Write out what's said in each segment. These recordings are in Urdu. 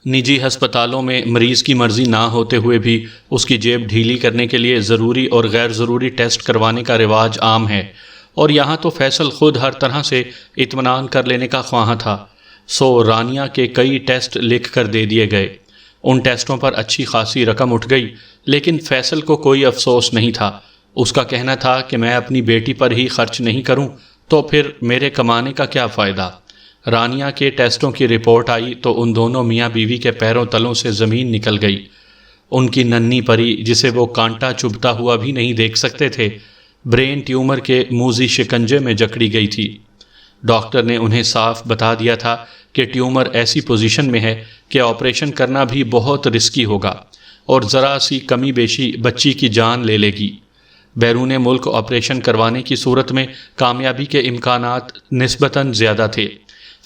نجی ہسپتالوں میں مریض کی مرضی نہ ہوتے ہوئے بھی اس کی جیب ڈھیلی کرنے کے لیے ضروری اور غیر ضروری ٹیسٹ کروانے کا رواج عام ہے، اور یہاں تو فیصل خود ہر طرح سے اطمینان کر لینے کا خواہاں تھا، سو رانیہ کے کئی ٹیسٹ لکھ کر دے دیے گئے۔ ان ٹیسٹوں پر اچھی خاصی رقم اٹھ گئی، لیکن فیصل کو کوئی افسوس نہیں تھا۔ اس کا کہنا تھا کہ میں اپنی بیٹی پر ہی خرچ نہیں کروں تو پھر میرے کمانے کا کیا فائدہ۔ رانیہ کے ٹیسٹوں کی رپورٹ آئی تو ان دونوں میاں بیوی کے پیروں تلوں سے زمین نکل گئی۔ ان کی ننھی پری، جسے وہ کانٹا چبھتا ہوا بھی نہیں دیکھ سکتے تھے، برین ٹیومر کے موذی شکنجے میں جکڑی گئی تھی۔ ڈاکٹر نے انہیں صاف بتا دیا تھا کہ ٹیومر ایسی پوزیشن میں ہے کہ آپریشن کرنا بھی بہت رسکی ہوگا، اور ذرا سی کمی بیشی بچی کی جان لے لے گی۔ بیرون ملک آپریشن کروانے کی صورت میں کامیابی کے امکانات نسبتاً زیادہ تھے۔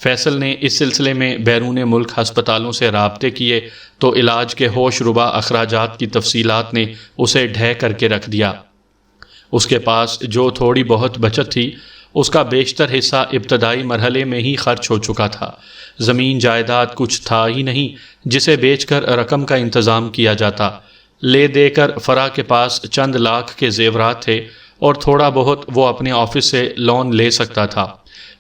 فیصل نے اس سلسلے میں بیرون ملک ہسپتالوں سے رابطے کیے تو علاج کے ہوش ربا اخراجات کی تفصیلات نے اسے ڈھہ کر کے رکھ دیا۔ اس کے پاس جو تھوڑی بہت بچت تھی، اس کا بیشتر حصہ ابتدائی مرحلے میں ہی خرچ ہو چکا تھا۔ زمین جائیداد کچھ تھا ہی نہیں جسے بیچ کر رقم کا انتظام کیا جاتا۔ لے دے کر فرا کے پاس چند لاکھ کے زیورات تھے، اور تھوڑا بہت وہ اپنے آفس سے لون لے سکتا تھا،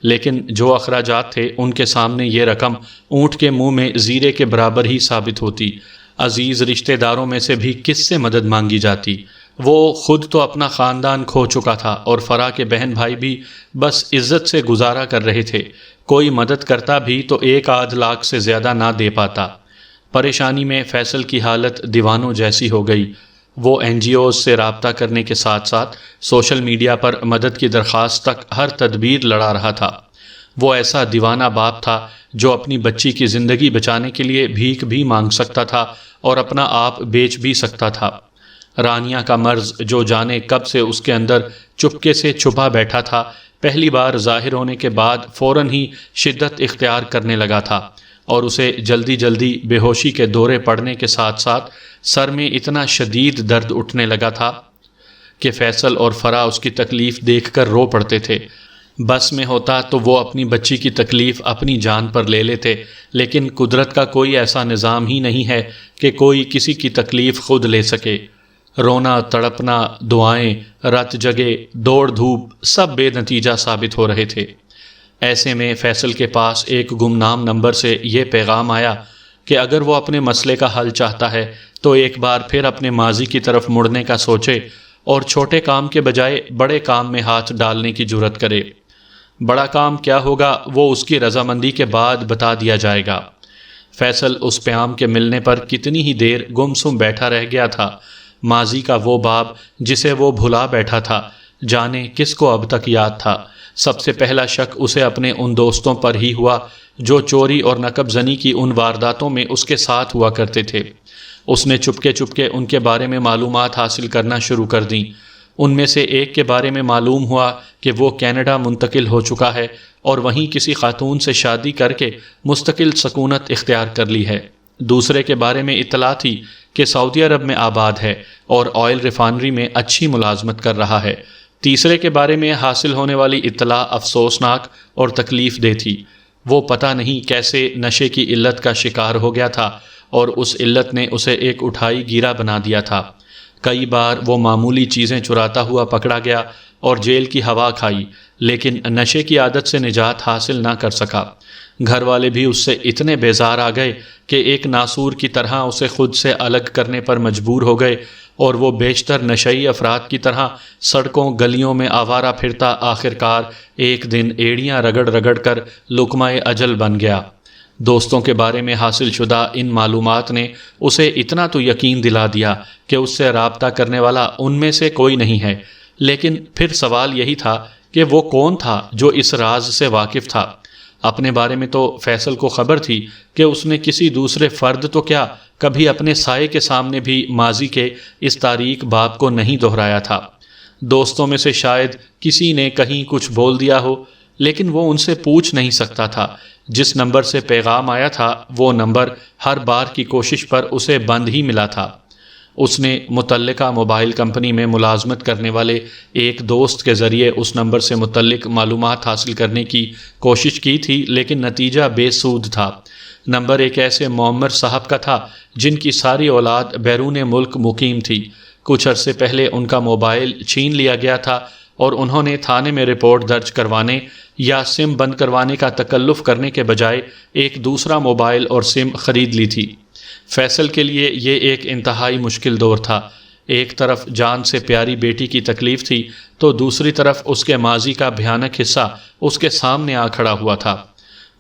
لیکن جو اخراجات تھے ان کے سامنے یہ رقم اونٹ کے منہ میں زیرے کے برابر ہی ثابت ہوتی۔ عزیز رشتہ داروں میں سے بھی کس سے مدد مانگی جاتی؟ وہ خود تو اپنا خاندان کھو چکا تھا، اور فرا کے بہن بھائی بھی بس عزت سے گزارا کر رہے تھے۔ کوئی مدد کرتا بھی تو 1-8 لاکھ سے زیادہ نہ دے پاتا۔ پریشانی میں فیصل کی حالت دیوانوں جیسی ہو گئی۔ وہ NGOs سے رابطہ کرنے کے ساتھ ساتھ سوشل میڈیا پر مدد کی درخواست تک ہر تدبیر لڑا رہا تھا۔ وہ ایسا دیوانہ باپ تھا جو اپنی بچی کی زندگی بچانے کے لیے بھیک بھی مانگ سکتا تھا اور اپنا آپ بیچ بھی سکتا تھا۔ رانیہ کا مرض جو جانے کب سے اس کے اندر چپکے سے چھپا بیٹھا تھا، پہلی بار ظاہر ہونے کے بعد فوراً ہی شدت اختیار کرنے لگا تھا، اور اسے جلدی جلدی بے ہوشی کے دورے پڑنے کے ساتھ ساتھ سر میں اتنا شدید درد اٹھنے لگا تھا کہ فیصل اور فرا اس کی تکلیف دیکھ کر رو پڑتے تھے۔ بس میں ہوتا تو وہ اپنی بچی کی تکلیف اپنی جان پر لے لیتے، لیکن قدرت کا کوئی ایسا نظام ہی نہیں ہے کہ کوئی کسی کی تکلیف خود لے سکے۔ رونا، تڑپنا، دعائیں، رت جگے، دوڑ دھوپ، سب بے نتیجہ ثابت ہو رہے تھے۔ ایسے میں فیصل کے پاس ایک گمنام نمبر سے یہ پیغام آیا کہ اگر وہ اپنے مسئلے کا حل چاہتا ہے تو ایک بار پھر اپنے ماضی کی طرف مڑنے کا سوچے، اور چھوٹے کام کے بجائے بڑے کام میں ہاتھ ڈالنے کی جرات کرے۔ بڑا کام کیا ہوگا وہ اس کی رضامندی کے بعد بتا دیا جائے گا۔ فیصل اس پیام کے ملنے پر کتنی ہی دیر گمسم بیٹھا رہ گیا تھا۔ ماضی کا وہ باب جسے وہ بھلا بیٹھا تھا، جانے کس کو اب تک یاد تھا۔ سب سے پہلا شک اسے اپنے ان دوستوں پر ہی ہوا جو چوری اور نقب زنی کی ان وارداتوں میں اس کے ساتھ ہوا کرتے تھے۔ اس نے چپکے چپکے ان کے بارے میں معلومات حاصل کرنا شروع کر دیں۔ ان میں سے ایک کے بارے میں معلوم ہوا کہ وہ کینیڈا منتقل ہو چکا ہے اور وہیں کسی خاتون سے شادی کر کے مستقل سکونت اختیار کر لی ہے۔ دوسرے کے بارے میں اطلاع تھی کہ سعودی عرب میں آباد ہے اور آئل ریفائنری میں اچھی ملازمت کر رہا ہے۔ تیسرے کے بارے میں حاصل ہونے والی اطلاع افسوسناک اور تکلیف دہ تھی۔ وہ پتہ نہیں کیسے نشے کی علت کا شکار ہو گیا تھا، اور اس علت نے اسے ایک اٹھائی گیرا بنا دیا تھا۔ کئی بار وہ معمولی چیزیں چراتا ہوا پکڑا گیا اور جیل کی ہوا کھائی، لیکن نشے کی عادت سے نجات حاصل نہ کر سکا۔ گھر والے بھی اس سے اتنے بیزار آ گئے کہ ایک ناسور کی طرح اسے خود سے الگ کرنے پر مجبور ہو گئے، اور وہ بیشتر نشئی افراد کی طرح سڑکوں گلیوں میں آوارہ پھرتا آخرکار ایک دن ایڑیاں رگڑ رگڑ کر لقمہ اجل بن گیا۔ دوستوں کے بارے میں حاصل شدہ ان معلومات نے اسے اتنا تو یقین دلا دیا کہ اس سے رابطہ کرنے والا ان میں سے کوئی نہیں ہے، لیکن پھر سوال یہی تھا کہ وہ کون تھا جو اس راز سے واقف تھا۔ اپنے بارے میں تو فیصل کو خبر تھی کہ اس نے کسی دوسرے فرد تو کیا، کبھی اپنے سائے کے سامنے بھی ماضی کے اس تاریک باب کو نہیں دہرایا تھا۔ دوستوں میں سے شاید کسی نے کہیں کچھ بول دیا ہو، لیکن وہ ان سے پوچھ نہیں سکتا تھا۔ جس نمبر سے پیغام آیا تھا وہ نمبر ہر بار کی کوشش پر اسے بند ہی ملا تھا۔ اس نے متعلقہ موبائل کمپنی میں ملازمت کرنے والے ایک دوست کے ذریعے اس نمبر سے متعلق معلومات حاصل کرنے کی کوشش کی تھی، لیکن نتیجہ بے سود تھا۔ نمبر ایک ایسے معمر صاحب کا تھا جن کی ساری اولاد بیرون ملک مقیم تھی۔ کچھ عرصے پہلے ان کا موبائل چھین لیا گیا تھا اور انہوں نے تھانے میں رپورٹ درج کروانے یا سم بند کروانے کا تکلف کرنے کے بجائے ایک دوسرا موبائل اور سم خرید لی تھی۔ فیصل کے لیے یہ ایک انتہائی مشکل دور تھا۔ ایک طرف جان سے پیاری بیٹی کی تکلیف تھی تو دوسری طرف اس کے ماضی کا بھیانک حصہ اس کے سامنے آ کھڑا ہوا تھا۔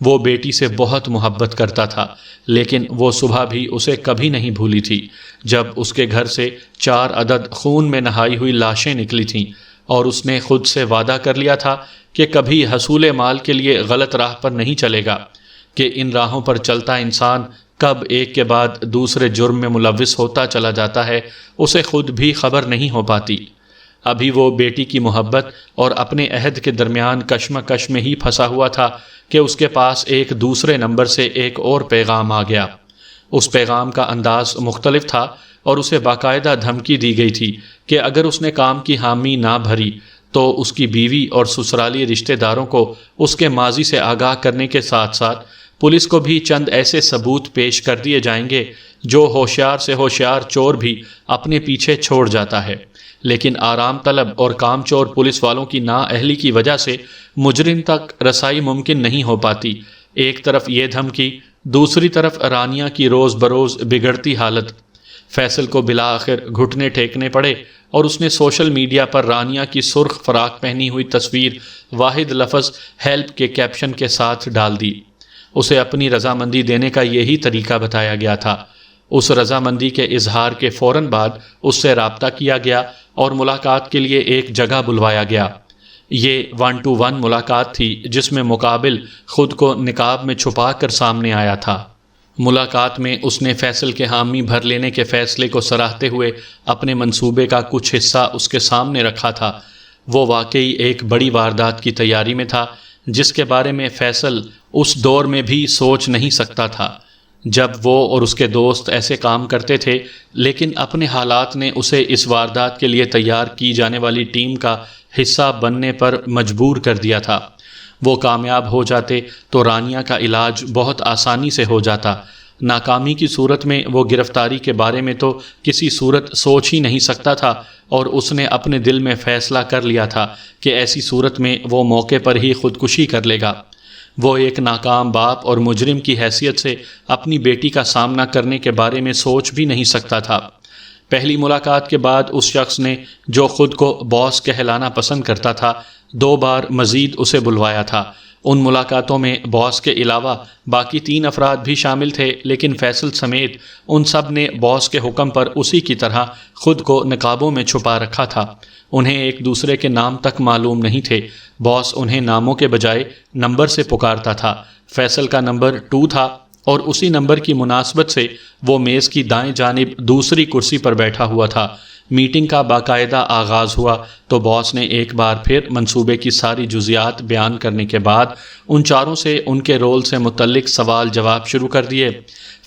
وہ بیٹی سے بہت محبت کرتا تھا، لیکن وہ صبح بھی اسے کبھی نہیں بھولی تھی جب اس کے گھر سے 4 عدد خون میں نہائی ہوئی لاشیں نکلی تھیں، اور اس نے خود سے وعدہ کر لیا تھا کہ کبھی حصول مال کے لیے غلط راہ پر نہیں چلے گا، کہ ان راہوں پر چلتا انسان کب ایک کے بعد دوسرے جرم میں ملوث ہوتا چلا جاتا ہے اسے خود بھی خبر نہیں ہو پاتی۔ ابھی وہ بیٹی کی محبت اور اپنے عہد کے درمیان کشمکش میں ہی پھنسا ہوا تھا کہ اس کے پاس ایک دوسرے نمبر سے ایک اور پیغام آ گیا۔ اس پیغام کا انداز مختلف تھا اور اسے باقاعدہ دھمکی دی گئی تھی کہ اگر اس نے کام کی حامی نہ بھری تو اس کی بیوی اور سسرالی رشتہ داروں کو اس کے ماضی سے آگاہ کرنے کے ساتھ ساتھ پولیس کو بھی چند ایسے ثبوت پیش کر دیے جائیں گے جو ہوشیار سے ہوشیار چور بھی اپنے پیچھے چھوڑ جاتا ہے، لیکن آرام طلب اور کام چور پولیس والوں کی نااہلی کی وجہ سے مجرم تک رسائی ممکن نہیں ہو پاتی۔ ایک طرف یہ دھمکی، دوسری طرف رانیہ کی روز بروز بگڑتی حالت۔ فیصل کو بالآخر گھٹنے ٹیکنے پڑے اور اس نے سوشل میڈیا پر رانیہ کی سرخ فراق پہنی ہوئی تصویر واحد لفظ ہیلپ کے کیپشن کے ساتھ ڈال دی۔ اسے اپنی رضامندی دینے کا یہی طریقہ بتایا گیا تھا۔ اس رضامندی کے اظہار کے فوراً بعد اس سے رابطہ کیا گیا اور ملاقات کے لیے ایک جگہ بلوایا گیا۔ یہ 1 to 1 ملاقات تھی جس میں مقابل خود کو نقاب میں چھپا کر سامنے آیا تھا۔ ملاقات میں اس نے فیصل کے حامی بھر لینے کے فیصلے کو سراہتے ہوئے اپنے منصوبے کا کچھ حصہ اس کے سامنے رکھا تھا۔ وہ واقعی ایک بڑی واردات کی تیاری میں تھا جس کے بارے میں فیصل اس دور میں بھی سوچ نہیں سکتا تھا جب وہ اور اس کے دوست ایسے کام کرتے تھے، لیکن اپنے حالات نے اسے اس واردات کے لیے تیار کی جانے والی ٹیم کا حصہ بننے پر مجبور کر دیا تھا۔ وہ کامیاب ہو جاتے تو رانیہ کا علاج بہت آسانی سے ہو جاتا۔ ناکامی کی صورت میں وہ گرفتاری کے بارے میں تو کسی صورت سوچ ہی نہیں سکتا تھا، اور اس نے اپنے دل میں فیصلہ کر لیا تھا کہ ایسی صورت میں وہ موقع پر ہی خودکشی کر لے گا۔ وہ ایک ناکام باپ اور مجرم کی حیثیت سے اپنی بیٹی کا سامنا کرنے کے بارے میں سوچ بھی نہیں سکتا تھا۔ پہلی ملاقات کے بعد اس شخص نے جو خود کو باس کہلانا پسند کرتا تھا 2 بار مزید اسے بلوایا تھا۔ ان ملاقاتوں میں باس کے علاوہ باقی 3 افراد بھی شامل تھے، لیکن فیصل سمیت ان سب نے باس کے حکم پر اسی کی طرح خود کو نقابوں میں چھپا رکھا تھا۔ انہیں ایک دوسرے کے نام تک معلوم نہیں تھے۔ باس انہیں ناموں کے بجائے نمبر سے پکارتا تھا۔ فیصل کا نمبر 2 تھا اور اسی نمبر کی مناسبت سے وہ میز کی دائیں جانب دوسری کرسی پر بیٹھا ہوا تھا۔ میٹنگ کا باقاعدہ آغاز ہوا تو باس نے ایک بار پھر منصوبے کی ساری جزیات بیان کرنے کے بعد ان چاروں سے ان کے رول سے متعلق سوال جواب شروع کر دیے۔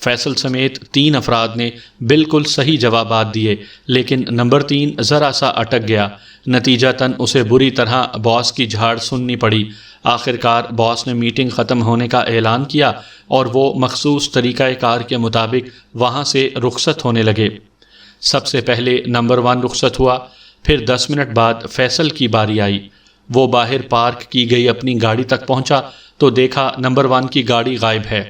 فیصل سمیت 3 افراد نے بالکل صحیح جوابات دیے، لیکن نمبر 3 ذرا سا اٹک گیا۔ نتیجتاً اسے بری طرح باس کی جھاڑ سننی پڑی۔ آخرکار باس نے میٹنگ ختم ہونے کا اعلان کیا اور وہ مخصوص طریقہ کار کے مطابق وہاں سے رخصت ہونے لگے۔ سب سے پہلے نمبر 1 رخصت ہوا، پھر 10 منٹ بعد فیصل کی باری آئی۔ وہ باہر پارک کی گئی اپنی گاڑی تک پہنچا تو دیکھا نمبر 1 کی گاڑی غائب ہے۔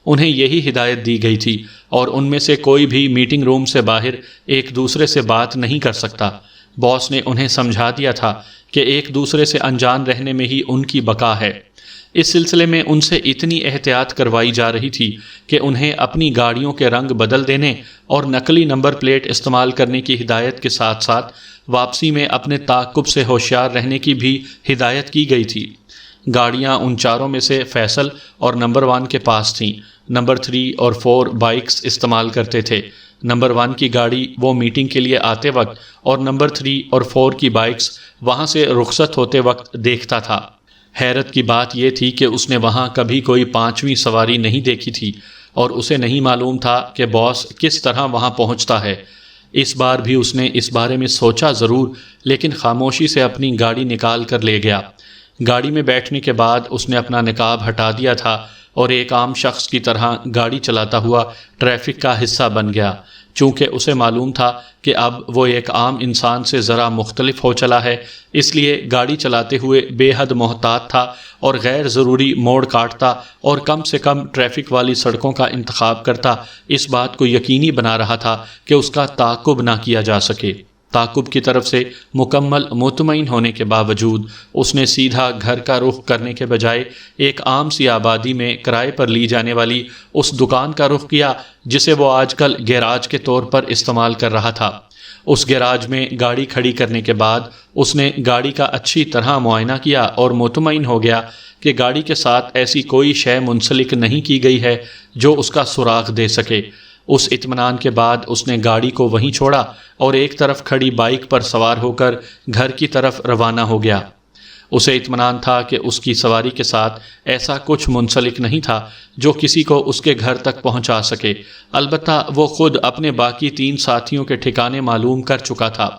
انہیں یہی ہدایت دی گئی تھی اور ان میں سے کوئی بھی میٹنگ روم سے باہر ایک دوسرے سے بات نہیں کر سکتا۔ باس نے انہیں سمجھا دیا تھا کہ ایک دوسرے سے انجان رہنے میں ہی ان کی بقا ہے۔ اس سلسلے میں ان سے اتنی احتیاط کروائی جا رہی تھی کہ انہیں اپنی گاڑیوں کے رنگ بدل دینے اور نقلی نمبر پلیٹ استعمال کرنے کی ہدایت کے ساتھ ساتھ واپسی میں اپنے تعاقب سے ہوشیار رہنے کی بھی ہدایت کی گئی تھی۔ گاڑیاں ان چاروں میں سے فیصل اور نمبر 1 کے پاس تھیں۔ نمبر 3 اور 4 بائکس استعمال کرتے تھے۔ نمبر 1 کی گاڑی وہ میٹنگ کے لیے آتے وقت اور نمبر 3 اور 4 کی بائکس وہاں سے رخصت ہوتے وقت دیکھتا تھا۔ حیرت کی بات یہ تھی کہ اس نے وہاں کبھی کوئی 5ویں سواری نہیں دیکھی تھی اور اسے نہیں معلوم تھا کہ باس کس طرح وہاں پہنچتا ہے۔ اس بار بھی اس نے اس بارے میں سوچا ضرور، لیکن خاموشی سے اپنی گاڑی نکال کر لے گیا۔ گاڑی میں بیٹھنے کے بعد اس نے اپنا نقاب ہٹا دیا تھا اور ایک عام شخص کی طرح گاڑی چلاتا ہوا ٹریفک کا حصہ بن گیا۔ چونکہ اسے معلوم تھا کہ اب وہ ایک عام انسان سے ذرا مختلف ہو چلا ہے، اس لیے گاڑی چلاتے ہوئے بے حد محتاط تھا اور غیر ضروری موڑ کاٹتا اور کم سے کم ٹریفک والی سڑکوں کا انتخاب کرتا، اس بات کو یقینی بنا رہا تھا کہ اس کا تعاقب نہ کیا جا سکے۔ تعاقب کی طرف سے مکمل مطمئن ہونے کے باوجود اس نے سیدھا گھر کا رخ کرنے کے بجائے ایک عام سی آبادی میں کرائے پر لی جانے والی اس دکان کا رخ کیا جسے وہ آج کل گیراج کے طور پر استعمال کر رہا تھا۔ اس گیراج میں گاڑی کھڑی کرنے کے بعد اس نے گاڑی کا اچھی طرح معائنہ کیا اور مطمئن ہو گیا کہ گاڑی کے ساتھ ایسی کوئی شے منسلک نہیں کی گئی ہے جو اس کا سراغ دے سکے۔ اس اطمینان کے بعد اس نے گاڑی کو وہیں چھوڑا اور ایک طرف کھڑی بائک پر سوار ہو کر گھر کی طرف روانہ ہو گیا۔ اسے اطمینان تھا کہ اس کی سواری کے ساتھ ایسا کچھ منسلک نہیں تھا جو کسی کو اس کے گھر تک پہنچا سکے۔ البتہ وہ خود اپنے باقی 3 ساتھیوں کے ٹھکانے معلوم کر چکا تھا۔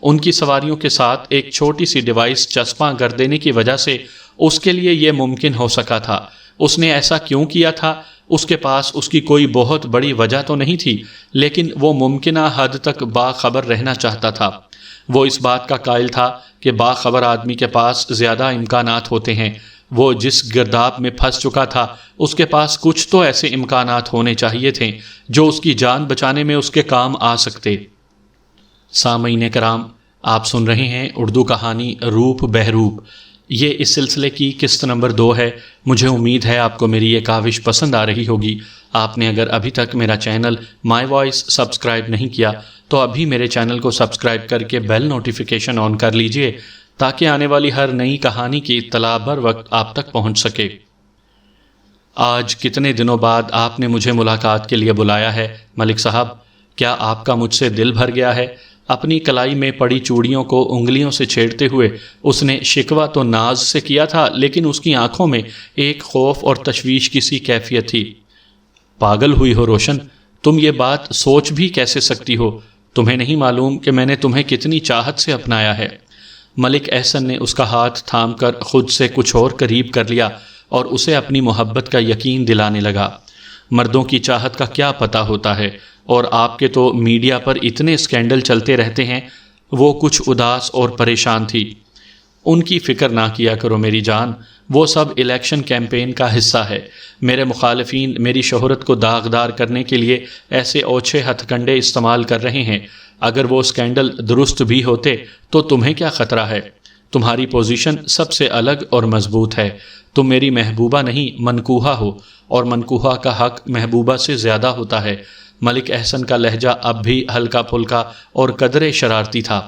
ان کی سواریوں کے ساتھ ایک چھوٹی سی ڈیوائس چسپاں کر دینے کی وجہ سے اس کے لیے یہ ممکن ہو سکا تھا۔ اس نے ایسا کیوں کیا تھا؟ اس کے پاس اس کی کوئی بہت بڑی وجہ تو نہیں تھی، لیکن وہ ممکنہ حد تک باخبر رہنا چاہتا تھا۔ وہ اس بات کا قائل تھا کہ باخبر آدمی کے پاس زیادہ امکانات ہوتے ہیں۔ وہ جس گرداب میں پھنس چکا تھا اس کے پاس کچھ تو ایسے امکانات ہونے چاہیے تھے جو اس کی جان بچانے میں اس کے کام آ سکتے۔ سامعین کرام، آپ سن رہے ہیں اردو کہانی روپ بہروپ۔ یہ اس سلسلے کی قسط نمبر 2 ہے۔ مجھے امید ہے آپ کو میری یہ کاوش پسند آ رہی ہوگی۔ آپ نے اگر ابھی تک میرا چینل مائی وائس سبسکرائب نہیں کیا تو ابھی میرے چینل کو سبسکرائب کر کے بیل نوٹیفیکیشن آن کر لیجئے تاکہ آنے والی ہر نئی کہانی کی اطلاع بر وقت آپ تک پہنچ سکے۔ آج کتنے دنوں بعد آپ نے مجھے ملاقات کے لیے بلایا ہے ملک صاحب؟ کیا آپ کا مجھ سے دل بھر گیا ہے؟ اپنی کلائی میں پڑی چوڑیوں کو انگلیوں سے چھیڑتے ہوئے اس نے شکوہ تو ناز سے کیا تھا، لیکن اس کی آنکھوں میں ایک خوف اور تشویش کی سی کیفیت تھی۔ پاگل ہوئی ہو روشن، تم یہ بات سوچ بھی کیسے سکتی ہو؟ تمہیں نہیں معلوم کہ میں نے تمہیں کتنی چاہت سے اپنایا ہے؟ ملک احسن نے اس کا ہاتھ تھام کر خود سے کچھ اور قریب کر لیا اور اسے اپنی محبت کا یقین دلانے لگا۔ مردوں کی چاہت کا کیا پتہ ہوتا ہے، اور آپ کے تو میڈیا پر اتنے اسکینڈل چلتے رہتے ہیں۔ وہ کچھ اداس اور پریشان تھی۔ ان کی فکر نہ کیا کرو میری جان، وہ سب الیکشن کیمپین کا حصہ ہے۔ میرے مخالفین میری شہرت کو داغدار کرنے کے لیے ایسے اوچھے ہتھ کنڈے استعمال کر رہے ہیں۔ اگر وہ اسکینڈل درست بھی ہوتے تو تمہیں کیا خطرہ ہے؟ تمہاری پوزیشن سب سے الگ اور مضبوط ہے۔ تم میری محبوبہ نہیں منکوحہ ہو، اور منکوحہ کا حق محبوبہ سے زیادہ ہوتا ہے۔ ملک احسن کا لہجہ اب بھی ہلکا پھلکا اور قدرے شرارتی تھا۔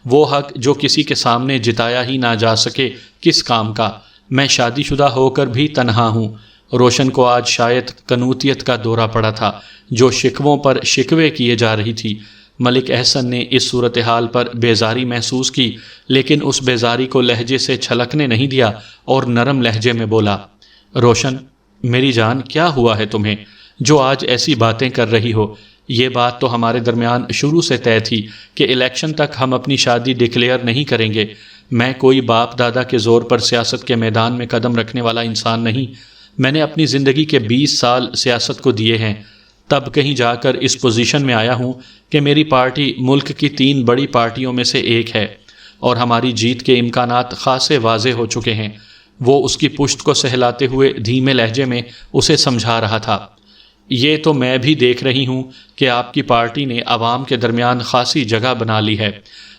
وہ حق جو کسی کے سامنے جتایا ہی نہ جا سکے، کس کام کا؟ میں شادی شدہ ہو کر بھی تنہا ہوں۔ روشن کو آج شاید قنوطیت کا دورہ پڑا تھا، جو شکووں پر شکوے کیے جا رہی تھی۔ ملک احسن نے اس صورتحال پر بیزاری محسوس کی، لیکن اس بیزاری کو لہجے سے چھلکنے نہیں دیا اور نرم لہجے میں بولا، روشن میری جان، کیا ہوا ہے تمہیں جو آج ایسی باتیں کر رہی ہو؟ یہ بات تو ہمارے درمیان شروع سے طے تھی کہ الیکشن تک ہم اپنی شادی ڈکلیئر نہیں کریں گے۔ میں کوئی باپ دادا کے زور پر سیاست کے میدان میں قدم رکھنے والا انسان نہیں۔ میں نے اپنی زندگی کے 20 سال سیاست کو دیے ہیں، تب کہیں جا کر اس پوزیشن میں آیا ہوں کہ میری پارٹی ملک کی 3 بڑی پارٹیوں میں سے ایک ہے، اور ہماری جیت کے امکانات خاصے واضح ہو چکے ہیں۔ وہ اس کی پشت کو سہلاتے ہوئے دھیمے لہجے میں اسے سمجھا رہا تھا۔ یہ تو میں بھی دیکھ رہی ہوں کہ آپ کی پارٹی نے عوام کے درمیان خاصی جگہ بنا لی ہے۔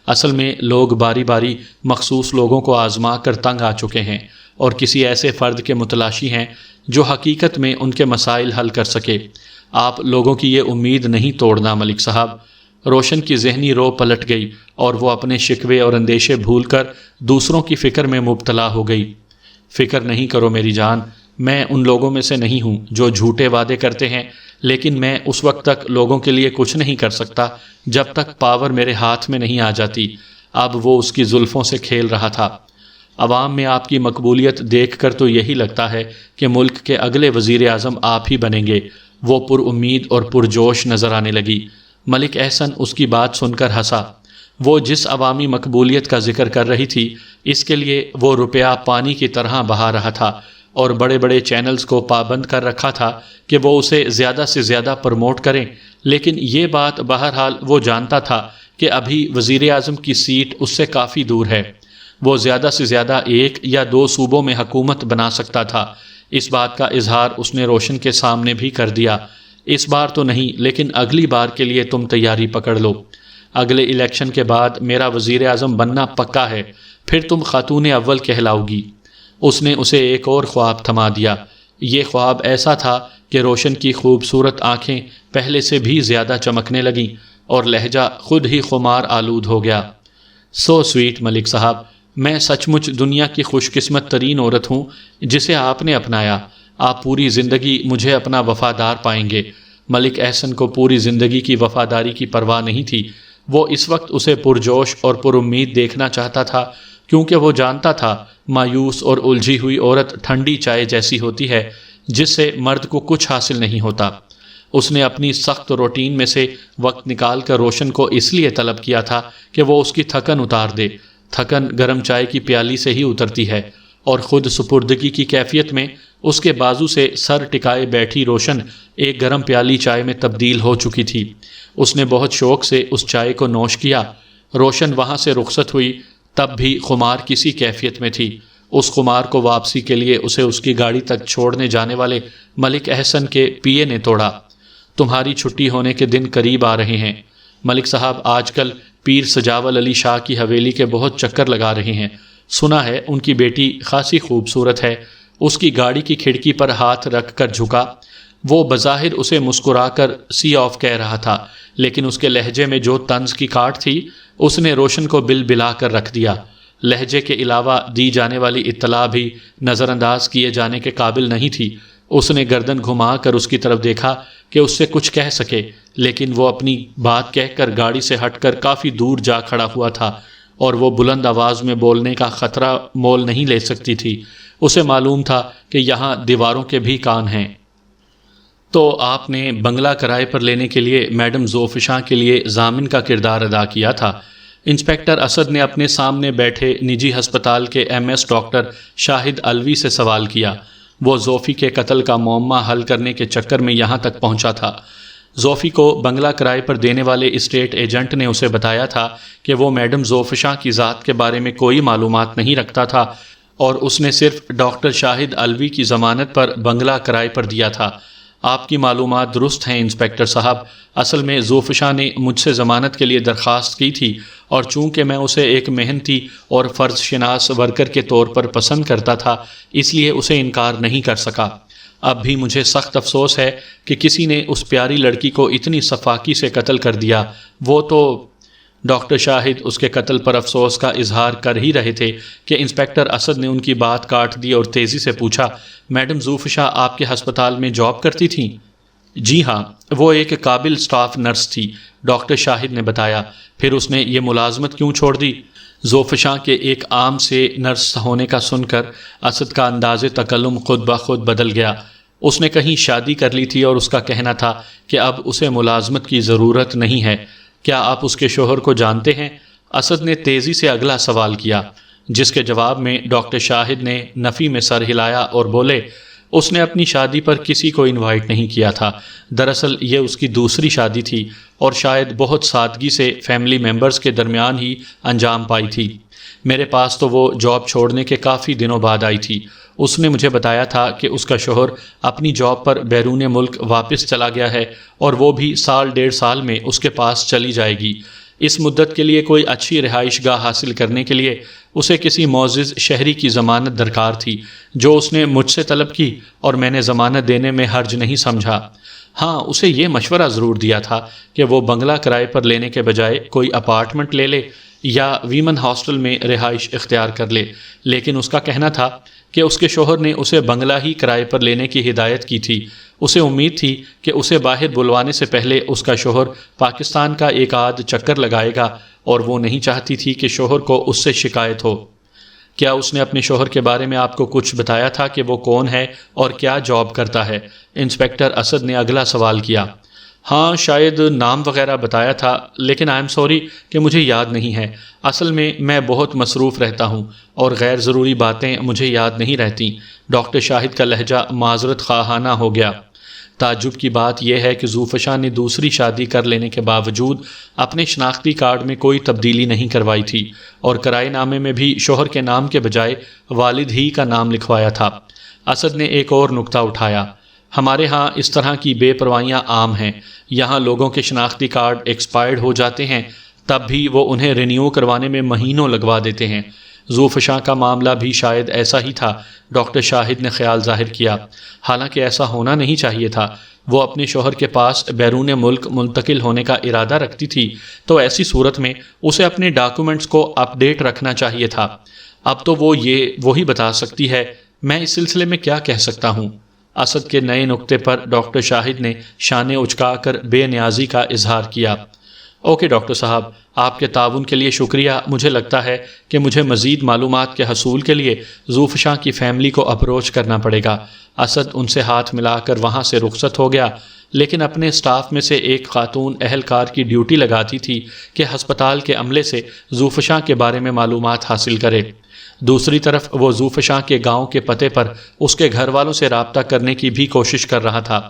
اصل میں لوگ باری باری مخصوص لوگوں کو آزما کر تنگ آ چکے ہیں اور کسی ایسے فرد کے متلاشی ہیں جو حقیقت میں ان کے مسائل حل کر سکے۔ آپ لوگوں کی یہ امید نہیں توڑنا ملک صاحب۔ روشن کی ذہنی رو پلٹ گئی اور وہ اپنے شکوے اور اندیشے بھول کر دوسروں کی فکر میں مبتلا ہو گئی۔ فکر نہیں کرو میری جان، میں ان لوگوں میں سے نہیں ہوں جو جھوٹے وعدے کرتے ہیں، لیکن میں اس وقت تک لوگوں کے لیے کچھ نہیں کر سکتا جب تک پاور میرے ہاتھ میں نہیں آ جاتی۔ اب وہ اس کی زلفوں سے کھیل رہا تھا۔ عوام میں آپ کی مقبولیت دیکھ کر تو یہی لگتا ہے کہ ملک کے اگلے وزیر اعظم آپ ہی بنیں گے۔ وہ پر امید اور پرجوش نظر آنے لگی۔ ملک احسن اس کی بات سن کر ہنسا۔ وہ جس عوامی مقبولیت کا ذکر کر رہی تھی، اس کے لیے وہ روپیہ پانی کی طرح بہا رہا تھا۔ اور بڑے بڑے چینلز کو پابند کر رکھا تھا کہ وہ اسے زیادہ سے زیادہ پروموٹ کریں، لیکن یہ بات بہرحال وہ جانتا تھا کہ ابھی وزیر اعظم کی سیٹ اس سے کافی دور ہے۔ وہ زیادہ سے زیادہ 1 یا 2 صوبوں میں حکومت بنا سکتا تھا۔ اس بات کا اظہار اس نے روشن کے سامنے بھی کر دیا۔ اس بار تو نہیں، لیکن اگلی بار کے لیے تم تیاری پکڑ لو۔ اگلے الیکشن کے بعد میرا وزیر اعظم بننا پکا ہے، پھر تم خاتون اول کہلاؤ گی۔ اس نے اسے ایک اور خواب تھما دیا۔ یہ خواب ایسا تھا کہ روشن کی خوبصورت آنکھیں پہلے سے بھی زیادہ چمکنے لگیں اور لہجہ خود ہی خمار آلود ہو گیا۔ سو سویٹ ملک صاحب، میں سچ مچ دنیا کی خوش قسمت ترین عورت ہوں جسے آپ نے اپنایا۔ آپ پوری زندگی مجھے اپنا وفادار پائیں گے۔ ملک احسن کو پوری زندگی کی وفاداری کی پرواہ نہیں تھی۔ وہ اس وقت اسے پرجوش اور پر امید دیکھنا چاہتا تھا، کیونکہ وہ جانتا تھا مایوس اور الجھی ہوئی عورت ٹھنڈی چائے جیسی ہوتی ہے جس سے مرد کو کچھ حاصل نہیں ہوتا۔ اس نے اپنی سخت روٹین میں سے وقت نکال کر روشن کو اس لیے طلب کیا تھا کہ وہ اس کی تھکن اتار دے۔ تھکن گرم چائے کی پیالی سے ہی اترتی ہے، اور خود سپردگی کی کیفیت میں اس کے بازو سے سر ٹکائے بیٹھی روشن ایک گرم پیالی چائے میں تبدیل ہو چکی تھی۔ اس نے بہت شوق سے اس چائے کو نوش کیا۔ روشن وہاں سے رخصت ہوئی، تب بھی خمار کسی کیفیت میں تھی۔ اس خمار کو واپسی کے لیے اسے اس کی گاڑی تک چھوڑنے جانے والے ملک احسن کے پی اے نے توڑا۔ تمہاری چھٹی ہونے کے دن قریب آ رہے ہیں ملک صاحب، آج کل پیر سجاول علی شاہ کی حویلی کے بہت چکر لگا رہے ہیں۔ سنا ہے ان کی بیٹی خاصی خوبصورت ہے۔ اس کی گاڑی کی کھڑکی پر ہاتھ رکھ کر جھکا۔ وہ بظاہر اسے مسکرا کر سی آف کہہ رہا تھا، لیکن اس کے لہجے میں جو طنز کی کاٹ تھی اس نے روشن کو بل بلا کر رکھ دیا۔ لہجے کے علاوہ دی جانے والی اطلاع بھی نظر انداز کیے جانے کے قابل نہیں تھی۔ اس نے گردن گھما کر اس کی طرف دیکھا کہ اس سے کچھ کہہ سکے، لیکن وہ اپنی بات کہہ کر گاڑی سے ہٹ کر کافی دور جا کھڑا ہوا تھا، اور وہ بلند آواز میں بولنے کا خطرہ مول نہیں لے سکتی تھی۔ اسے معلوم تھا کہ یہاں دیواروں کے بھی کان ہیں۔ تو آپ نے بنگلہ کرائے پر لینے کے لیے میڈم زوفشاں کے لیے ضامن کا کردار ادا کیا تھا؟ انسپکٹر اسد نے اپنے سامنے بیٹھے نجی ہسپتال کے MS ڈاکٹر شاہد الوی سے سوال کیا۔ وہ زوفی کے قتل کا معمہ حل کرنے کے چکر میں یہاں تک پہنچا تھا۔ زوفی کو بنگلہ کرائے پر دینے والے اسٹیٹ ایجنٹ نے اسے بتایا تھا کہ وہ میڈم زوفشاں کی ذات کے بارے میں کوئی معلومات نہیں رکھتا تھا، اور اس نے صرف ڈاکٹر شاہد الوی کی ضمانت پر بنگلہ کرائے پر دیا تھا۔ آپ کی معلومات درست ہیں انسپکٹر صاحب۔ اصل میں زوفشاں نے مجھ سے ضمانت کے لیے درخواست کی تھی، اور چونکہ میں اسے ایک محنتی اور فرض شناس ورکر کے طور پر پسند کرتا تھا، اس لیے اسے انکار نہیں کر سکا۔ اب بھی مجھے سخت افسوس ہے کہ کسی نے اس پیاری لڑکی کو اتنی سفاکی سے قتل کر دیا۔ وہ تو ڈاکٹر شاہد اس کے قتل پر افسوس کا اظہار کر ہی رہے تھے کہ انسپکٹر اسد نے ان کی بات کاٹ دی اور تیزی سے پوچھا، میڈم زوفشاں آپ کے ہسپتال میں جاب کرتی تھیں؟ جی ہاں، وہ ایک قابل سٹاف نرس تھی، ڈاکٹر شاہد نے بتایا۔ پھر اس نے یہ ملازمت کیوں چھوڑ دی؟ زوفشاں کے ایک عام سے نرس ہونے کا سن کر اسد کا انداز تکلم خود بخود بدل گیا۔ اس نے کہیں شادی کر لی تھی اور اس کا کہنا تھا کہ اب اسے ملازمت کی ضرورت نہیں ہے۔ کیا آپ اس کے شوہر کو جانتے ہیں؟ اسد نے تیزی سے اگلا سوال کیا، جس کے جواب میں ڈاکٹر شاہد نے نفی میں سر ہلایا اور بولے، اس نے اپنی شادی پر کسی کو انوائٹ نہیں کیا تھا۔ دراصل یہ اس کی دوسری شادی تھی، اور شاید بہت سادگی سے فیملی ممبرز کے درمیان ہی انجام پائی تھی۔ میرے پاس تو وہ جاب چھوڑنے کے کافی دنوں بعد آئی تھی۔ اس نے مجھے بتایا تھا کہ اس کا شوہر اپنی جاب پر بیرون ملک واپس چلا گیا ہے، اور وہ بھی سال 1.5 سال میں اس کے پاس چلی جائے گی۔ اس مدت کے لیے کوئی اچھی رہائش گاہ حاصل کرنے کے لیے اسے کسی معزز شہری کی ضمانت درکار تھی، جو اس نے مجھ سے طلب کی، اور میں نے ضمانت دینے میں حرج نہیں سمجھا۔ ہاں، اسے یہ مشورہ ضرور دیا تھا کہ وہ بنگلہ کرائے پر لینے کے بجائے کوئی اپارٹمنٹ لے لے یا ویمن ہاسٹل میں رہائش اختیار کر لے، لیکن اس کا کہنا تھا کہ اس کے شوہر نے اسے بنگلہ ہی کرائے پر لینے کی ہدایت کی تھی۔ اسے امید تھی کہ اسے باہر بلوانے سے پہلے اس کا شوہر پاکستان کا ایک آدھ چکر لگائے گا، اور وہ نہیں چاہتی تھی کہ شوہر کو اس سے شکایت ہو۔ کیا اس نے اپنے شوہر کے بارے میں آپ کو کچھ بتایا تھا کہ وہ کون ہے اور کیا جاب کرتا ہے؟ انسپکٹر اسد نے اگلا سوال کیا۔ ہاں شاید نام وغیرہ بتایا تھا، لیکن آئی ایم سوری کہ مجھے یاد نہیں ہے۔ اصل میں بہت مصروف رہتا ہوں اور غیر ضروری باتیں مجھے یاد نہیں رہتی۔ ڈاکٹر شاہد کا لہجہ معذرت خواہانہ ہو گیا۔ تعجب کی بات یہ ہے کہ زوفشاں نے دوسری شادی کر لینے کے باوجود اپنے شناختی کارڈ میں کوئی تبدیلی نہیں کروائی تھی اور کرائے نامے میں بھی شوہر کے نام کے بجائے والد ہی کا نام لکھوایا تھا۔ اسد نے ایک اور نکتہ اٹھایا، ہمارے ہاں اس طرح کی بے پروائیاں عام ہیں۔ یہاں لوگوں کے شناختی کارڈ ایکسپائرڈ ہو جاتے ہیں، تب بھی وہ انہیں رینیو کروانے میں مہینوں لگوا دیتے ہیں۔ زوفشاں کا معاملہ بھی شاید ایسا ہی تھا، ڈاکٹر شاہد نے خیال ظاہر کیا۔ حالانکہ ایسا ہونا نہیں چاہیے تھا۔ وہ اپنے شوہر کے پاس بیرون ملک منتقل ہونے کا ارادہ رکھتی تھی، تو ایسی صورت میں اسے اپنے ڈاکومنٹس کو اپ ڈیٹ رکھنا چاہیے تھا۔ اب تو وہی بتا سکتی ہے، میں اس سلسلے میں کیا کہہ سکتا ہوں؟ اسد کے نئے نکتے پر ڈاکٹر شاہد نے شانے اچکا کر بے نیازی کا اظہار کیا۔ اوکے ڈاکٹر صاحب، آپ کے تعاون کے لیے شکریہ۔ مجھے لگتا ہے کہ مجھے مزید معلومات کے حصول کے لیے زوفشاں کی فیملی کو اپروچ کرنا پڑے گا۔ اسد ان سے ہاتھ ملا کر وہاں سے رخصت ہو گیا، لیکن اپنے اسٹاف میں سے ایک خاتون اہلکار کی ڈیوٹی لگاتی تھی کہ ہسپتال کے عملے سے زوفشاں کے بارے میں معلومات حاصل کرے۔ دوسری طرف وہ زوفشاں کے گاؤں کے پتے پر اس کے گھر والوں سے رابطہ کرنے کی بھی کوشش کر رہا تھا۔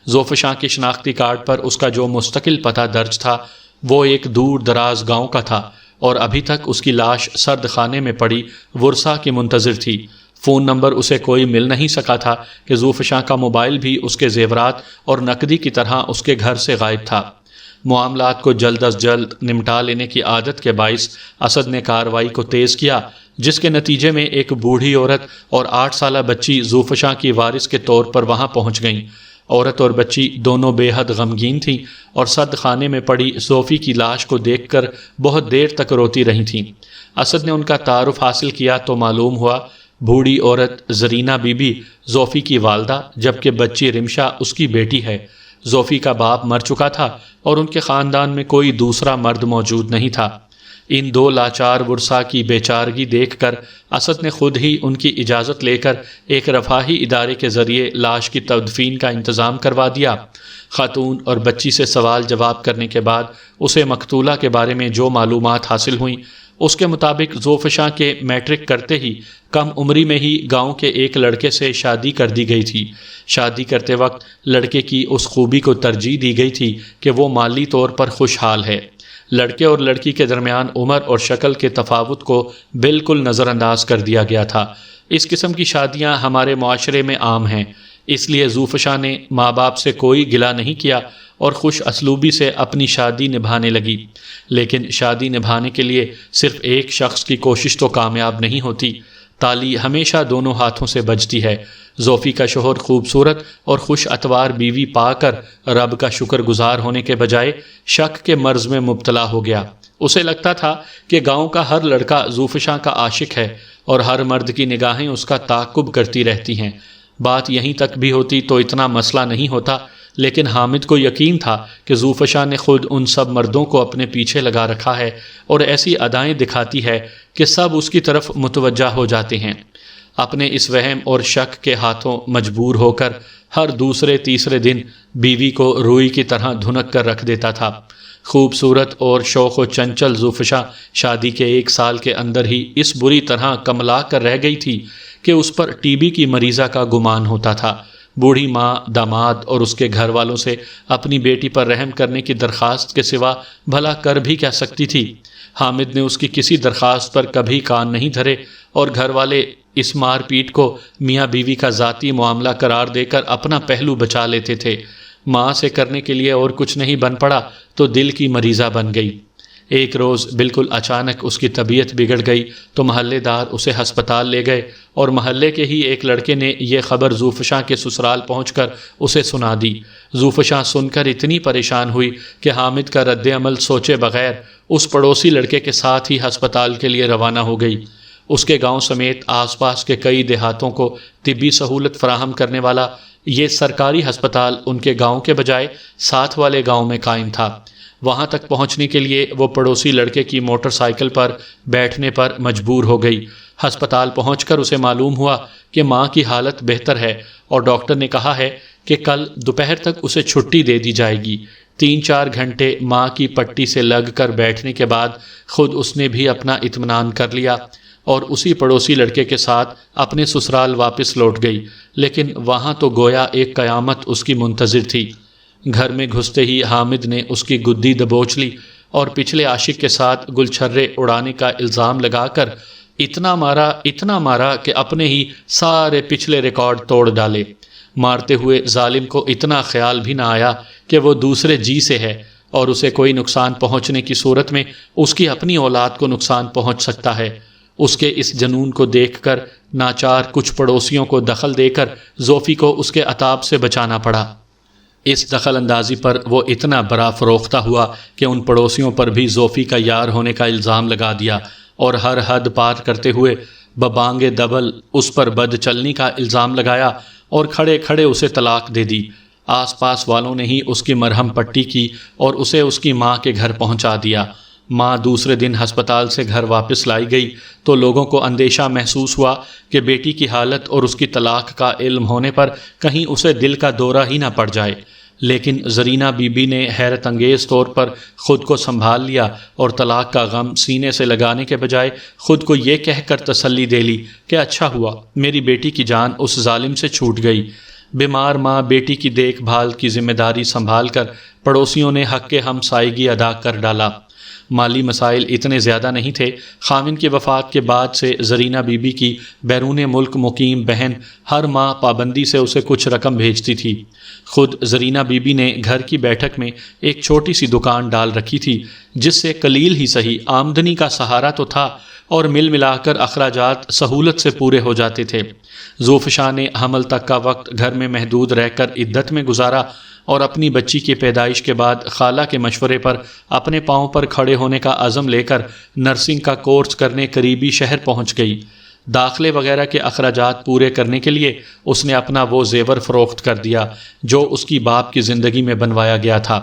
زوفشاں کے شناختی کارڈ پر اس کا جو مستقل پتہ درج تھا وہ ایک دور دراز گاؤں کا تھا، اور ابھی تک اس کی لاش سرد خانے میں پڑی ورثا کی منتظر تھی۔ فون نمبر اسے کوئی مل نہیں سکا تھا کہ زوفشاں کا موبائل بھی اس کے زیورات اور نقدی کی طرح اس کے گھر سے غائب تھا۔ معاملات کو جلد از جلد نمٹا لینے کی عادت کے باعث اسد نے کارروائی کو تیز کیا، جس کے نتیجے میں ایک بوڑھی عورت اور 8 سالہ بچی زوفشاں کی وارث کے طور پر وہاں پہنچ گئیں۔ عورت اور بچی دونوں بے حد غمگین تھیں اور سرد خانے میں پڑی زوفی کی لاش کو دیکھ کر بہت دیر تک روتی رہی تھیں۔ اسد نے ان کا تعارف حاصل کیا تو معلوم ہوا بوڑھی عورت زرینہ بی بی زوفی کی والدہ، جبکہ بچی رمشا اس کی بیٹی ہے۔ زوفی کا باپ مر چکا تھا اور ان کے خاندان میں کوئی دوسرا مرد موجود نہیں تھا۔ ان دو لاچار ورثا کی بے چارگی دیکھ کر اسد نے خود ہی ان کی اجازت لے کر ایک رفاہی ادارے کے ذریعے لاش کی تدفین کا انتظام کروا دیا۔ خاتون اور بچی سے سوال جواب کرنے کے بعد اسے مقتولہ کے بارے میں جو معلومات حاصل ہوئیں، اس کے مطابق زوفشاں کے میٹرک کرتے ہی کم عمری میں ہی گاؤں کے ایک لڑکے سے شادی کر دی گئی تھی۔ شادی کرتے وقت لڑکے کی اس خوبی کو ترجیح دی گئی تھی کہ وہ مالی طور پر خوشحال ہے۔ لڑکے اور لڑکی کے درمیان عمر اور شکل کے تفاوت کو بالکل نظر انداز کر دیا گیا تھا۔ اس قسم کی شادیاں ہمارے معاشرے میں عام ہیں، اس لیے زوفشاں نے ماں باپ سے کوئی گلہ نہیں کیا اور خوش اسلوبی سے اپنی شادی نبھانے لگی۔ لیکن شادی نبھانے کے لیے صرف ایک شخص کی کوشش تو کامیاب نہیں ہوتی، تالی ہمیشہ دونوں ہاتھوں سے بجتی ہے۔ زوفی کا شوہر خوبصورت اور خوش اتوار بیوی پا کر رب کا شکر گزار ہونے کے بجائے شک کے مرض میں مبتلا ہو گیا۔ اسے لگتا تھا کہ گاؤں کا ہر لڑکا زوفشاں کا عاشق ہے اور ہر مرد کی نگاہیں اس کا تعاقب کرتی رہتی ہیں۔ بات یہیں تک بھی ہوتی تو اتنا مسئلہ نہیں ہوتا، لیکن حامد کو یقین تھا کہ زوفشاں نے خود ان سب مردوں کو اپنے پیچھے لگا رکھا ہے اور ایسی ادائیں دکھاتی ہے کہ سب اس کی طرف متوجہ ہو جاتے ہیں۔ اپنے اس وہم اور شک کے ہاتھوں مجبور ہو کر ہر دوسرے تیسرے دن بیوی کو روئی کی طرح دھنک کر رکھ دیتا تھا۔ خوبصورت اور شوق و چنچل زوفشاں شادی کے 1 سال کے اندر ہی اس بری طرح کملا کر رہ گئی تھی کہ اس پر ٹی بی کی مریضہ کا گمان ہوتا تھا۔ بوڑھی ماں، داماد اور اس کے گھر والوں سے اپنی بیٹی پر رحم کرنے کی درخواست کے سوا بھلا کر بھی کیا سکتی تھی؟ حامد نے اس کی کسی درخواست پر کبھی کان نہیں دھرے اور گھر والے اس مار پیٹ کو میاں بیوی کا ذاتی معاملہ قرار دے کر اپنا پہلو بچا لیتے تھے۔ ماں سے کرنے کے لیے اور کچھ نہیں بن پڑا تو دل کی مریضہ بن گئی۔ ایک روز بالکل اچانک اس کی طبیعت بگڑ گئی تو محلے دار اسے ہسپتال لے گئے اور محلے کے ہی ایک لڑکے نے یہ خبر زوفشاں کے سسرال پہنچ کر اسے سنا دی۔ زوفشاں سن کر اتنی پریشان ہوئی کہ حامد کا رد عمل سوچے بغیر اس پڑوسی لڑکے کے ساتھ ہی ہسپتال کے لیے روانہ ہو گئی۔ اس کے گاؤں سمیت آس پاس کے کئی دیہاتوں کو طبی سہولت فراہم کرنے والا یہ سرکاری ہسپتال ان کے گاؤں کے بجائے ساتھ والے گاؤں میں قائم تھا۔ وہاں تک پہنچنے کے لیے وہ پڑوسی لڑکے کی موٹر سائیکل پر بیٹھنے پر مجبور ہو گئی۔ ہسپتال پہنچ کر اسے معلوم ہوا کہ ماں کی حالت بہتر ہے اور ڈاکٹر نے کہا ہے کہ کل دوپہر تک اسے چھٹی دے دی جائے گی۔ 3-4 گھنٹے ماں کی پٹی سے لگ کر بیٹھنے کے بعد خود اس نے بھی اپنا اطمینان کر لیا اور اسی پڑوسی لڑکے کے ساتھ اپنے سسرال واپس لوٹ گئی، لیکن وہاں تو گویا ایک قیامت اس کی منتظر تھی۔ گھر میں گھستے ہی حامد نے اس کی گدی دبوچ لی اور پچھلے عاشق کے ساتھ گلچھرے اڑانے کا الزام لگا کر اتنا مارا کہ اپنے ہی سارے پچھلے ریکارڈ توڑ ڈالے۔ مارتے ہوئے ظالم کو اتنا خیال بھی نہ آیا کہ وہ دوسرے جی سے ہے اور اسے کوئی نقصان پہنچنے کی صورت میں اس کی اپنی اولاد کو نقصان پہنچ سکتا ہے۔ اس کے اس جنون کو دیکھ کر ناچار کچھ پڑوسیوں کو دخل دے کر زوفی کو اس کے عطاب سے بچانا پڑا۔ اس دخل اندازی پر وہ اتنا برا فروختہ ہوا کہ ان پڑوسیوں پر بھی زوفی کا یار ہونے کا الزام لگا دیا اور ہر حد پار کرتے ہوئے ببانگ دبل اس پر بد چلنی کا الزام لگایا اور کھڑے کھڑے اسے طلاق دے دی۔ آس پاس والوں نے ہی اس کی مرہم پٹی کی اور اسے اس کی ماں کے گھر پہنچا دیا۔ ماں دوسرے دن ہسپتال سے گھر واپس لائی گئی تو لوگوں کو اندیشہ محسوس ہوا کہ بیٹی کی حالت اور اس کی طلاق کا علم ہونے پر کہیں اسے دل کا دورہ ہی نہ پڑ جائے، لیکن زرینہ بی بی نے حیرت انگیز طور پر خود کو سنبھال لیا اور طلاق کا غم سینے سے لگانے کے بجائے خود کو یہ کہہ کر تسلی دے لی کہ اچھا ہوا میری بیٹی کی جان اس ظالم سے چھوٹ گئی۔ بیمار ماں بیٹی کی دیکھ بھال کی ذمہ داری سنبھال کر پڑوسیوں نے حق ہمسائیگی ادا کر ڈالا۔ مالی مسائل اتنے زیادہ نہیں تھے۔ خاوند کی وفات کے بعد سے زرینہ بی بی کی بیرون ملک مقیم بہن ہر ماہ پابندی سے اسے کچھ رقم بھیجتی تھی۔ خود زرینہ بی بی نے گھر کی بیٹھک میں ایک چھوٹی سی دکان ڈال رکھی تھی جس سے قلیل ہی صحیح آمدنی کا سہارا تو تھا اور مل ملا کر اخراجات سہولت سے پورے ہو جاتے تھے۔ زوفشاہ نے حمل تک کا وقت گھر میں محدود رہ کر عدت میں گزارا اور اپنی بچی کی پیدائش کے بعد خالہ کے مشورے پر اپنے پاؤں پر کھڑے ہونے کا عزم لے کر نرسنگ کا کورس کرنے قریبی شہر پہنچ گئی۔ داخلے وغیرہ کے اخراجات پورے کرنے کے لیے اس نے اپنا وہ زیور فروخت کر دیا جو اس کی باپ کی زندگی میں بنوایا گیا تھا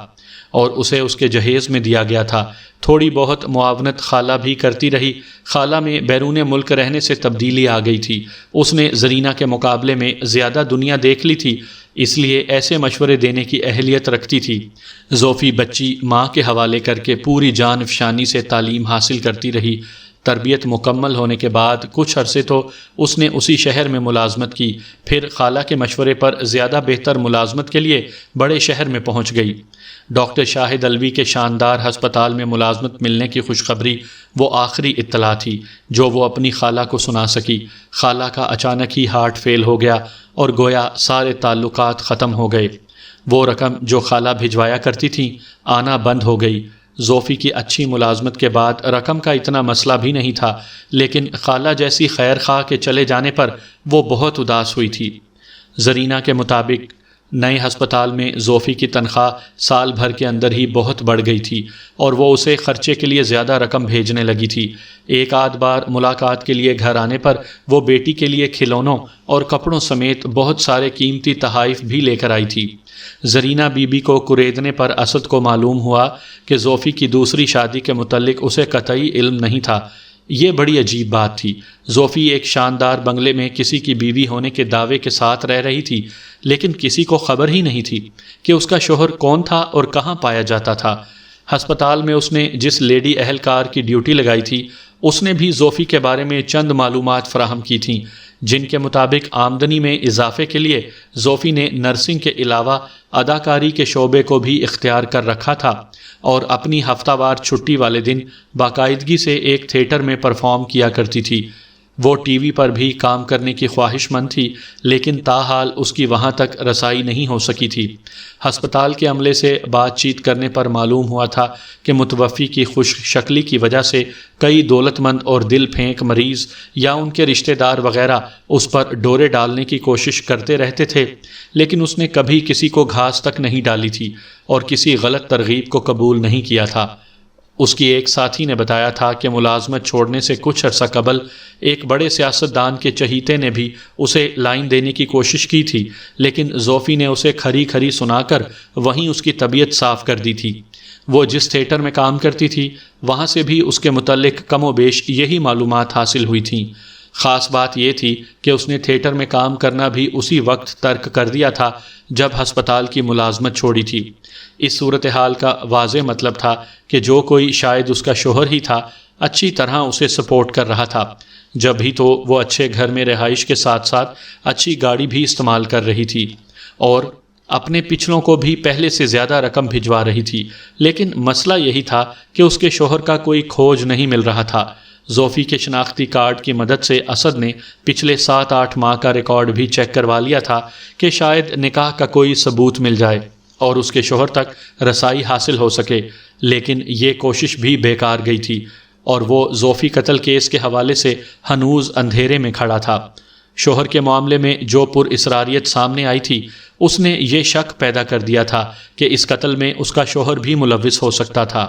اور اسے اس کے جہیز میں دیا گیا تھا۔ تھوڑی بہت معاونت خالہ بھی کرتی رہی۔ خالہ میں بیرون ملک رہنے سے تبدیلی آ گئی تھی۔ اس نے زرینہ کے مقابلے میں زیادہ دنیا دیکھ لی تھی، اس لیے ایسے مشورے دینے کی اہلیت رکھتی تھی۔ زوفی بچی ماں کے حوالے کر کے پوری جان افشانی سے تعلیم حاصل کرتی رہی۔ تربیت مکمل ہونے کے بعد کچھ عرصے تو اس نے اسی شہر میں ملازمت کی، پھر خالہ کے مشورے پر زیادہ بہتر ملازمت کے لیے بڑے شہر میں پہنچ گئی۔ ڈاکٹر شاہد علوی کے شاندار ہسپتال میں ملازمت ملنے کی خوشخبری وہ آخری اطلاع تھی جو وہ اپنی خالہ کو سنا سکی۔ خالہ کا اچانک ہی ہارٹ فیل ہو گیا اور گویا سارے تعلقات ختم ہو گئے۔ وہ رقم جو خالہ بھجوایا کرتی تھیں آنا بند ہو گئی۔ زوفی کی اچھی ملازمت کے بعد رقم کا اتنا مسئلہ بھی نہیں تھا، لیکن خالہ جیسی خیر خواہ کے چلے جانے پر وہ بہت اداس ہوئی تھی۔ زرینہ کے مطابق نئے ہسپتال میں زوفی کی تنخواہ سال بھر کے اندر ہی بہت بڑھ گئی تھی اور وہ اسے خرچے کے لیے زیادہ رقم بھیجنے لگی تھی۔ ایک آدھ بار ملاقات کے لیے گھر آنے پر وہ بیٹی کے لیے کھلونوں اور کپڑوں سمیت بہت سارے قیمتی تحائف بھی لے کر آئی تھی۔ زرینہ بی بی کو کریدنے پر اسد کو معلوم ہوا کہ زوفی کی دوسری شادی کے متعلق اسے قطعی علم نہیں تھا۔ یہ بڑی عجیب بات تھی۔ زوفی ایک شاندار بنگلے میں کسی کی بیوی ہونے کے دعوے کے ساتھ رہ رہی تھی، لیکن کسی کو خبر ہی نہیں تھی کہ اس کا شوہر کون تھا اور کہاں پایا جاتا تھا۔ ہسپتال میں اس نے جس لیڈی اہلکار کی ڈیوٹی لگائی تھی اس نے بھی زوفی کے بارے میں چند معلومات فراہم کی تھیں، جن کے مطابق آمدنی میں اضافے کے لیے زوفی نے نرسنگ کے علاوہ اداکاری کے شعبے کو بھی اختیار کر رکھا تھا اور اپنی ہفتہ وار چھٹی والے دن باقاعدگی سے ایک تھیٹر میں پرفارم کیا کرتی تھی۔ وہ ٹی وی پر بھی کام کرنے کی خواہش مند تھی، لیکن تاحال اس کی وہاں تک رسائی نہیں ہو سکی تھی۔ ہسپتال کے عملے سے بات چیت کرنے پر معلوم ہوا تھا کہ متوفی کی خوش شکلی کی وجہ سے کئی دولت مند اور دل پھینک مریض یا ان کے رشتہ دار وغیرہ اس پر ڈورے ڈالنے کی کوشش کرتے رہتے تھے، لیکن اس نے کبھی کسی کو گھاس تک نہیں ڈالی تھی اور کسی غلط ترغیب کو قبول نہیں کیا تھا۔ اس کی ایک ساتھی نے بتایا تھا کہ ملازمت چھوڑنے سے کچھ عرصہ قبل ایک بڑے سیاستدان کے چہیتے نے بھی اسے لائن دینے کی کوشش کی تھی، لیکن زوفی نے اسے کھری کھری سنا کر وہیں اس کی طبیعت صاف کر دی تھی۔ وہ جس تھیٹر میں کام کرتی تھی وہاں سے بھی اس کے متعلق کم و بیش یہی معلومات حاصل ہوئی تھیں۔ خاص بات یہ تھی کہ اس نے تھیٹر میں کام کرنا بھی اسی وقت ترک کر دیا تھا جب ہسپتال کی ملازمت چھوڑی تھی۔ اس صورتحال کا واضح مطلب تھا کہ جو کوئی شاید اس کا شوہر ہی تھا اچھی طرح اسے سپورٹ کر رہا تھا، جب ہی تو وہ اچھے گھر میں رہائش کے ساتھ ساتھ اچھی گاڑی بھی استعمال کر رہی تھی اور اپنے پچھلوں کو بھی پہلے سے زیادہ رقم بھجوا رہی تھی۔ لیکن مسئلہ یہی تھا کہ اس کے شوہر کا کوئی کھوج نہیں مل رہا تھا۔ زوفی کے شناختی کارڈ کی مدد سے اسد نے پچھلے 7-8 ماہ کا ریکارڈ بھی چیک کروا لیا تھا کہ شاید نکاح کا کوئی ثبوت مل جائے اور اس کے شوہر تک رسائی حاصل ہو سکے، لیکن یہ کوشش بھی بیکار گئی تھی اور وہ زوفی قتل کیس کے حوالے سے ہنوز اندھیرے میں کھڑا تھا۔ شوہر کے معاملے میں جو پر اسراریت سامنے آئی تھی اس نے یہ شک پیدا کر دیا تھا کہ اس قتل میں اس کا شوہر بھی ملوث ہو سکتا تھا۔